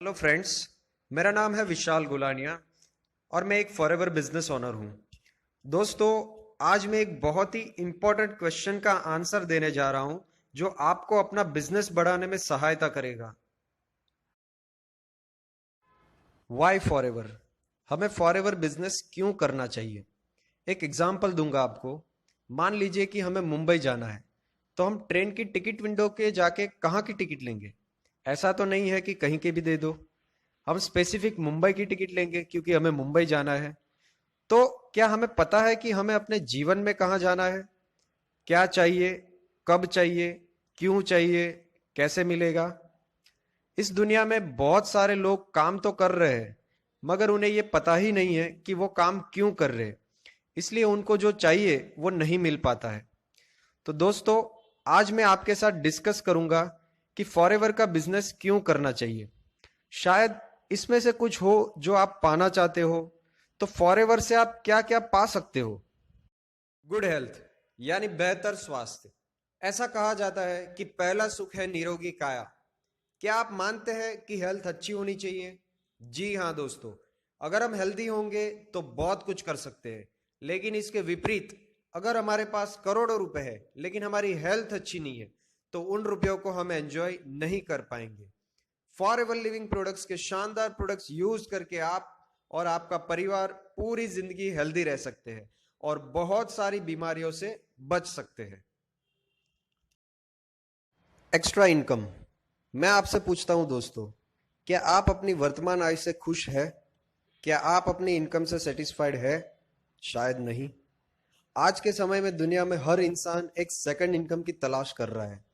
Hello friends, मेरा नाम है विशाल गुलानिया और मैं एक फॉरएवर बिजनेस ओनर हूं। दोस्तों, आज मैं एक बहुत ही इंपॉर्टेंट क्वेश्चन का आंसर देने जा रहा हूं जो आपको अपना बिजनेस बढ़ाने में सहायता करेगा। Why forever? हमें फॉरएवर बिजनेस क्यों करना चाहिए? एक एग्जांपल दूंगा आपको। मान लीजिए कि हमें मुंबई जाना है, तो हम ट्रेन की टिकट विंडो के जाके कहाँ की टिकट लेंगे? ऐसा तो नहीं है कि कहीं के भी दे दो। हम स्पेसिफिक मुंबई की टिकट लेंगे क्योंकि हमें मुंबई जाना है। तो क्या हमें पता है कि हमें अपने जीवन में कहाँ जाना है? क्या चाहिए, कब चाहिए, क्यों चाहिए, कैसे मिलेगा? इस दुनिया में बहुत सारे लोग काम तो कर रहे हैं, मगर उन्हें यह पता ही नहीं है कि वो काम क्यों कर रहे हैं, इसलिए उनको जो चाहिए वो नहीं मिल पाता है। तो दोस्तों, आज मैं आपके साथ डिस्कस करूंगा कि फॉरएवर का बिजनेस क्यों करना चाहिए। शायद इसमें से कुछ हो जो आप पाना चाहते हो। तो फॉरएवर से आप क्या क्या पा सकते हो? गुड हेल्थ, यानी बेहतर स्वास्थ्य। ऐसा कहा जाता है कि पहला सुख है निरोगी काया। क्या आप मानते हैं कि हेल्थ अच्छी होनी चाहिए? जी हाँ दोस्तों, अगर हम हेल्दी होंगे तो बहुत कुछ कर सकते हैं। लेकिन इसके विपरीत, अगर हमारे पास करोड़ों रुपए है लेकिन हमारी हेल्थ अच्छी नहीं है, तो उन रुपयों को हम एंजॉय नहीं कर पाएंगे। फॉरएवर लिविंग प्रोडक्ट्स के शानदार प्रोडक्ट्स यूज करके आप और आपका परिवार पूरी जिंदगी हेल्दी रह सकते हैं और बहुत सारी बीमारियों से बच सकते हैं। Extra income. मैं आपसे पूछता हूं दोस्तों, क्या आप अपनी वर्तमान आय से खुश है? क्या आप अपनी इनकम से सेटिस्फाइड है? शायद नहीं। आज के समय में दुनिया में हर इंसान एक सेकंड इनकम की तलाश कर रहा है।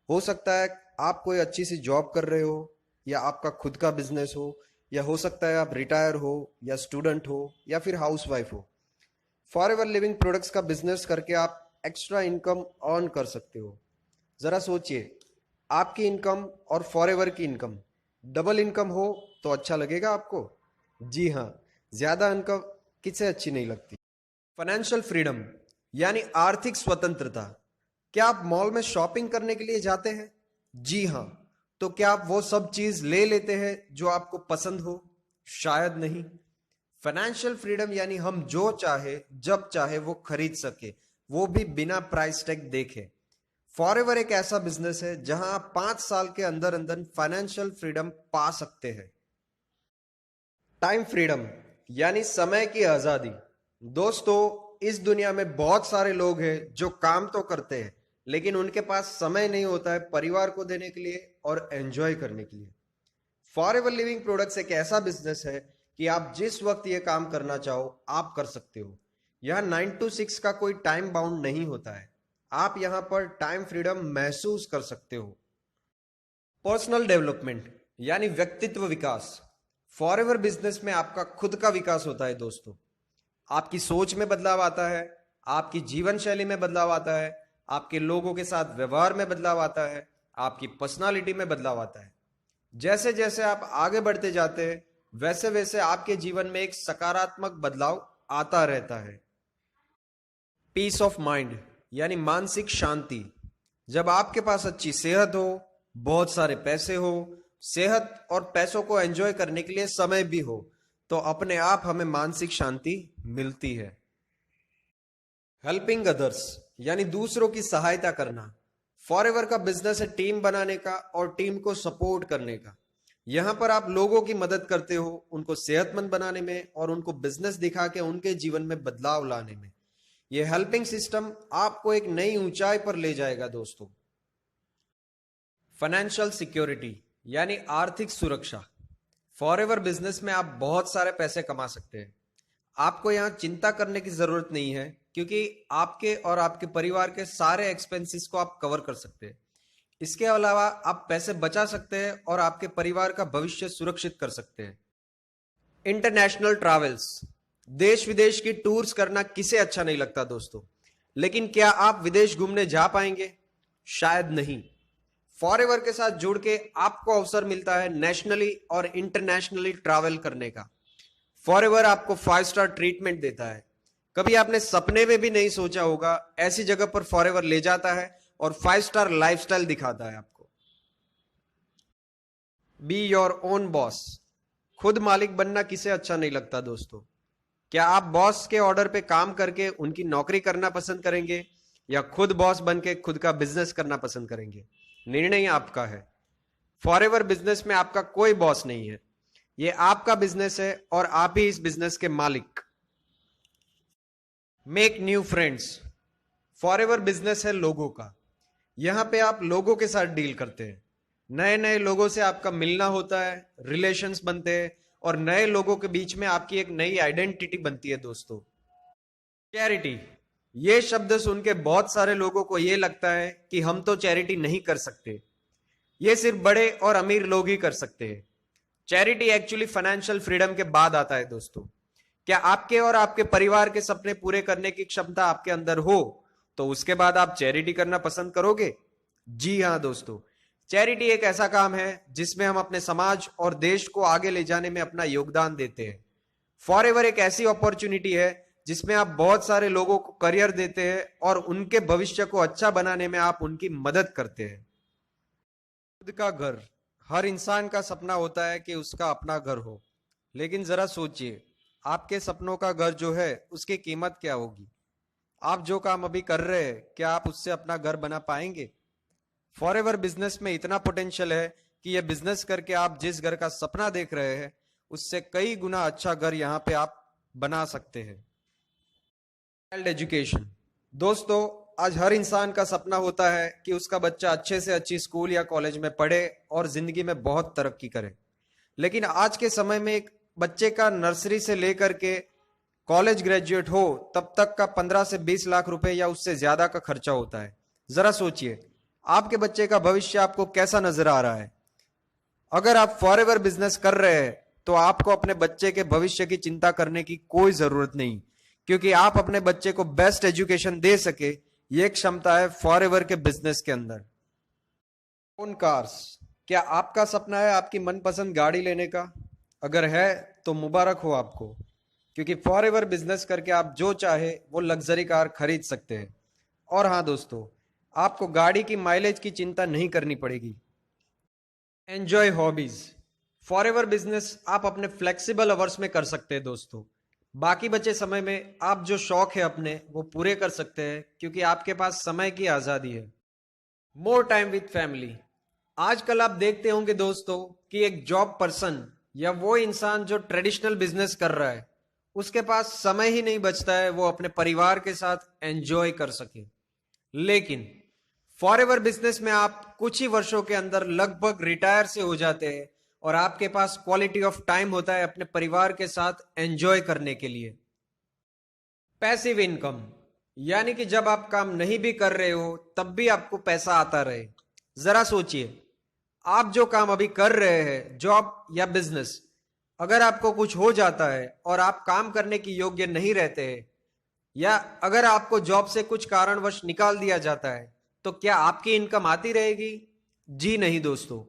हो सकता है आप कोई अच्छी सी जॉब कर रहे हो, या आपका खुद का बिजनेस हो, या हो सकता है आप रिटायर हो, या स्टूडेंट हो, या फिर हाउसवाइफ हो। फॉरएवर लिविंग प्रोडक्ट्स का बिजनेस करके आप एक्स्ट्रा इनकम अर्न कर सकते हो। जरा सोचिए, आपकी इनकम और फॉरएवर की इनकम, डबल इनकम हो तो अच्छा लगेगा आपको? जी हाँ, ज्यादा इनकम किसे अच्छी नहीं लगती। फाइनेंशियल फ्रीडम, यानी आर्थिक स्वतंत्रता। क्या आप मॉल में शॉपिंग करने के लिए जाते हैं? जी हाँ। तो क्या आप वो सब चीज ले लेते हैं जो आपको पसंद हो? शायद नहीं। फाइनेंशियल फ्रीडम यानी हम जो चाहे जब चाहे वो खरीद सके, वो भी बिना प्राइस टैग देखे। फॉरएवर एक ऐसा बिजनेस है जहां आप 5 साल के अंदर अंदर फाइनेंशियल फ्रीडम पा सकते हैं। टाइम फ्रीडम, यानी समय की आजादी। दोस्तों, इस दुनिया में बहुत सारे लोग हैं जो काम तो करते हैं लेकिन उनके पास समय नहीं होता है परिवार को देने के लिए और एंजॉय करने के लिए। फॉरएवर लिविंग प्रोडक्ट्स एक ऐसा बिजनेस है कि आप जिस वक्त ये काम करना चाहो आप कर सकते हो। यह 9 to 6 का कोई टाइम बाउंड नहीं होता है। आप यहां पर टाइम फ्रीडम महसूस कर सकते हो। पर्सनल डेवलपमेंट, यानी व्यक्तित्व विकास। फॉरएवर बिजनेस में आपका खुद का विकास होता है दोस्तों। आपकी सोच में बदलाव आता है, आपकी जीवन शैली में बदलाव आता है, आपके लोगों के साथ व्यवहार में बदलाव आता है, आपकी पर्सनालिटी में बदलाव आता है। जैसे जैसे आप आगे बढ़ते जाते हैं वैसे वैसे आपके जीवन में एक सकारात्मक बदलाव आता रहता है। पीस ऑफ माइंड, यानी मानसिक शांति। जब आपके पास अच्छी सेहत हो, बहुत सारे पैसे हो, सेहत और पैसों को एंजॉय करने के लिए समय भी हो, तो अपने आप हमें मानसिक शांति मिलती है। हेल्पिंग अदर्स, यानी दूसरों की सहायता करना। फॉरएवर का बिजनेस है टीम बनाने का और टीम को सपोर्ट करने का। यहां पर आप लोगों की मदद करते हो, उनको सेहतमंद बनाने में और उनको बिजनेस दिखा के उनके जीवन में बदलाव लाने में। यह हेल्पिंग सिस्टम आपको एक नई ऊंचाई पर ले जाएगा दोस्तों। फाइनेंशियल सिक्योरिटी, यानी आर्थिक सुरक्षा। फॉरएवर बिजनेस में आप बहुत सारे पैसे कमा सकते हैं। आपको यहां चिंता करने की जरूरत नहीं है क्योंकि आपके और आपके परिवार के सारे एक्सपेंसेस को आप कवर कर सकते हैं। इसके अलावा आप पैसे बचा सकते हैं और आपके परिवार का भविष्य सुरक्षित कर सकते हैं। इंटरनेशनल ट्रैवल्स, देश विदेश की टूर्स करना किसे अच्छा नहीं लगता दोस्तों, लेकिन क्या आप विदेश घूमने जा पाएंगे? शायद नहीं। फॉरएवर के साथ जुड़ के आपको अवसर मिलता है नेशनली और इंटरनेशनली ट्रैवल करने का। फॉरएवर आपको 5 स्टार ट्रीटमेंट देता है। कभी आपने सपने में भी नहीं सोचा होगा ऐसी जगह पर फॉरएवर ले जाता है और 5 स्टार लाइफस्टाइल दिखाता है आपको। Be your own boss. खुद मालिक बनना किसे अच्छा नहीं लगता दोस्तों। क्या आप बॉस के ऑर्डर पे काम करके उनकी नौकरी करना पसंद करेंगे या खुद बॉस बन के खुद का बिजनेस करना पसंद करेंगे? निर्णय आपका है। फॉरएवर बिजनेस में आपका कोई बॉस नहीं है, ये आपका बिजनेस है और आप ही इस बिजनेस के मालिक। Make new friends. Forever business है लोगों का। यहां पे आप लोगों के साथ डील करते हैं, नए नए लोगों से आपका मिलना होता है, रिलेशंस बनते हैं और नए लोगों के बीच में आपकी एक नई आइडेंटिटी बनती है दोस्तों। चैरिटी। ये शब्द सुन के बहुत सारे लोगों को ये लगता है कि हम तो चैरिटी नहीं कर सकते, ये सिर्फ बड़े और अमीर लोग ही कर सकते हैं। चैरिटी एक्चुअली फाइनेंशियल फ्रीडम के बाद आता है दोस्तों। क्या आपके और आपके परिवार के सपने पूरे करने की क्षमता आपके अंदर हो तो उसके बाद आप चैरिटी करना पसंद करोगे? जी हां दोस्तों, चैरिटी एक ऐसा काम है जिसमें हम अपने समाज और देश को आगे ले जाने में अपना योगदान देते हैं। फॉरएवर एक ऐसी अपॉर्चुनिटी है जिसमें आप बहुत सारे लोगों को करियर देते हैं और उनके भविष्य को अच्छा बनाने में आप उनकी मदद करते हैं। खुद का घर। हर इंसान का सपना होता है कि उसका अपना घर हो, लेकिन जरा सोचिए, आपके सपनों का घर जो है उसकी कीमत क्या होगी? आप जो काम अभी कर रहे हैं, क्या आप उससे अपना घर बना पाएंगे? फॉरएवर बिजनेस में इतना पोटेंशियल है कि यह बिजनेस करके आप जिस घर का सपना देख रहे हैं उससे कई गुना अच्छा घर यहां पे आप बना सकते हैं। Child education. दोस्तों, आज हर इंसान का सपना होता है कि उसका बच्चा अच्छे से अच्छी स्कूल या कॉलेज में पढ़े और जिंदगी में बहुत तरक्की करे। लेकिन आज के समय में एक बच्चे का नर्सरी से लेकर के कॉलेज ग्रेजुएट हो तब तक का 15 से 20 लाख रुपए या उससे ज्यादा का खर्चा होता है। जरा सोचिए, आपके बच्चे का भविष्य आपको कैसा नजर आ रहा है? अगर आप फॉरएवर बिजनेस कर रहे हैं तो आपको अपने बच्चे के भविष्य की चिंता करने की कोई जरूरत नहीं, क्योंकि आप अपने बच्चे को बेस्ट एजुकेशन दे सके, यह क्षमता है फॉरएवर के बिजनेस के अंदर। Own cars. क्या आपका सपना है आपकी मनपसंद गाड़ी लेने का? अगर है तो मुबारक हो आपको, क्योंकि फॉरएवर बिजनेस करके आप जो चाहे वो लग्जरी कार खरीद सकते हैं। और हाँ दोस्तों, आपको गाड़ी की माइलेज की चिंता नहीं करनी पड़ेगी। Enjoy hobbies. फॉरएवर बिजनेस आप अपने फ्लेक्सिबल आवर्स में कर सकते हैं दोस्तों। बाकी बचे समय में आप जो शौक है अपने वो पूरे कर सकते हैं, क्योंकि आपके पास समय की आजादी है। More time with family. आजकल आप देखते होंगे दोस्तों कि एक जॉब पर्सन या वो इंसान जो ट्रेडिशनल बिजनेस कर रहा है उसके पास समय ही नहीं बचता है वो अपने परिवार के साथ एंजॉय कर सके। लेकिन फॉरएवर बिजनेस में आप कुछ ही वर्षों के अंदर लगभग रिटायर से हो जाते हैं और आपके पास क्वालिटी ऑफ टाइम होता है अपने परिवार के साथ एंजॉय करने के लिए। पैसिव इनकम, यानी कि जब आप काम नहीं भी कर रहे हो तब भी आपको पैसा आता रहे। जरा सोचिए, आप जो काम अभी कर रहे हैं, जॉब या बिजनेस, अगर आपको कुछ हो जाता है और आप काम करने की योग्य नहीं रहते हैं या अगर आपको जॉब से कुछ कारणवश निकाल दिया जाता है तो क्या आपकी इनकम आती रहेगी? जी नहीं दोस्तों।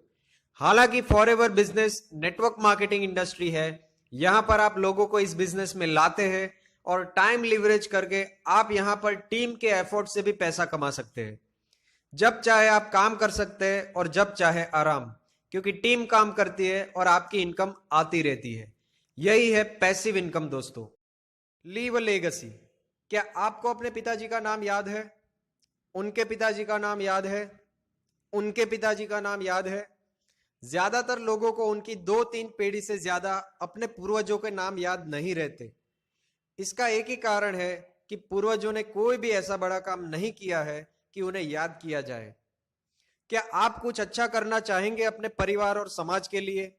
हालांकि forever business network marketing industry है, यहां पर आप लोगों को इस बिजनेस में लाते हैं और टाइम लिवरेज करके आप यहां पर टीम के एफर्ट से भी पैसा कमा सकते हैं। जब चाहे आप काम कर सकते हैं और जब चाहे आराम, क्योंकि टीम काम करती है और आपकी इनकम आती रहती है। यही है पैसिव इनकम दोस्तों। Leave a legacy. क्या आपको अपने पिताजी का नाम याद है? उनके पिताजी का नाम याद है? उनके पिताजी का नाम याद है? ज्यादातर लोगों को उनकी 2-3 पीढ़ी से ज्यादा अपने पूर्वजों के नाम याद नहीं रहते। इसका एक ही कारण है कि पूर्वजों ने कोई भी ऐसा बड़ा काम नहीं किया है कि उन्हें याद किया जाए। क्या आप कुछ अच्छा करना चाहेंगे अपने परिवार और समाज के लिए?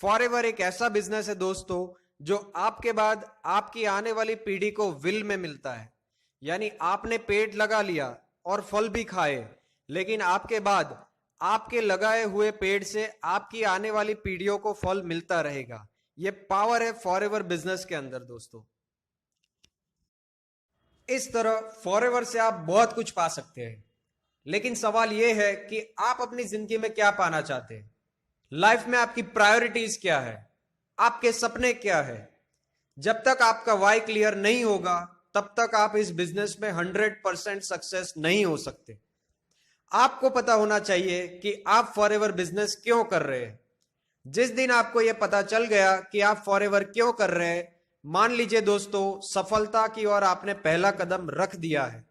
फॉरएवर एक ऐसा बिजनेस है दोस्तों जो आपके बाद आपकी आने वाली पीढ़ी को विल में मिलता है। यानी आपने पेड़ लगा लिया और फल भी खाए, लेकिन आपके बाद आपके लगाए हुए पेड़ से आपकी आने वाली पीढ़ियों को फल मिलता रहेगा। यह पावर है फॉरएवर बिजनेस के अंदर दोस्तों। इस तरह फॉरएवर से आप बहुत कुछ पा सकते हैं, लेकिन सवाल यह है कि आप अपनी जिंदगी में क्या पाना चाहते हैं? लाइफ में आपकी प्रायोरिटीज क्या है? आपके सपने क्या है? जब तक आपका वाई क्लियर नहीं होगा तब तक आप इस बिजनेस में 100% सक्सेस नहीं हो सकते। आपको पता होना चाहिए कि आप फॉरएवर बिजनेस क्यों कर रहे हैं। जिस दिन आपको यह पता चल गया कि आप फॉरएवर क्यों कर रहे हैं, मान लीजिए दोस्तों, सफलता की ओर आपने पहला कदम रख दिया है।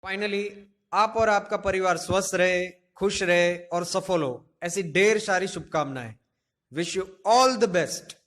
फाइनली आप और आपका परिवार स्वस्थ रहे, खुश रहे और सफल हो, ऐसी ढेर सारी शुभकामनाएं। Wish you all the best.